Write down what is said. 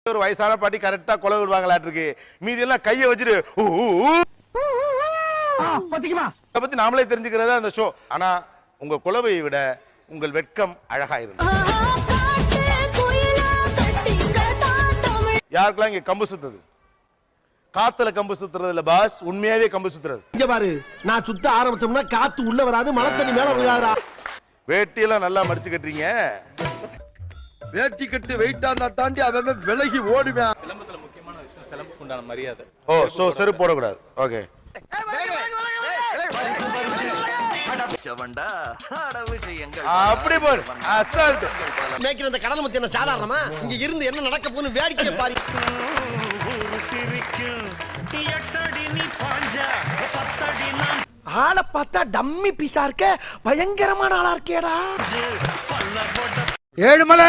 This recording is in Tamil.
ஒரு வயசான பாட்டி கரெக்டா கொலை விடுவாங்களாட்டு இருக்கு. மீதி எல்லாம் கையை வச்சுட்டு அதை பத்தி நாமளே தெரிஞ்சுக்கிறதா அந்த ஷோ. ஆனா உங்க குலவையை விட உங்கள் வெட்கம் அழகா இருந்தது. யாருக்கெல்லாம் இங்க கம்பு சுத்துது? காத்துல கம்பு சுத்துறது இல்ல பாஸ், உண்மையாவே கம்பு சுத்துறது. இங்க பாரு, நான் சுத்த ஆரம்பிச்சோம்னா காத்து உள்ள வராது, மழை தண்ணி மேல விழாதுடா. வேட்டியெல்லாம் நல்லா மடிச்சு கட்டுறீங்க. வேட்டி கட்டு வெயிட்டா இருந்தா தாண்டி அவன் விலகி ஓடுவேன். சிலம்பத்துல முக்கியமான விஷயம் சிலம்புக்கு உண்டான மரியாதை. ஓ சோ செருப்பு போடக்கூடாது. ஓகே. அப்படி போடு. அசால்ட். மேய்க்கிற அந்த கடலை முத்தி என்ன சாதாரணமா? இங்க இருந்து என்ன நடக்க போகுதுன்னு வேடிக்கை பாரு. ஆளை பார்த்தா டம்மி பீஸா இருக்க, பயங்கரமான ஆளா இருக்கேடா. ஏழுமலை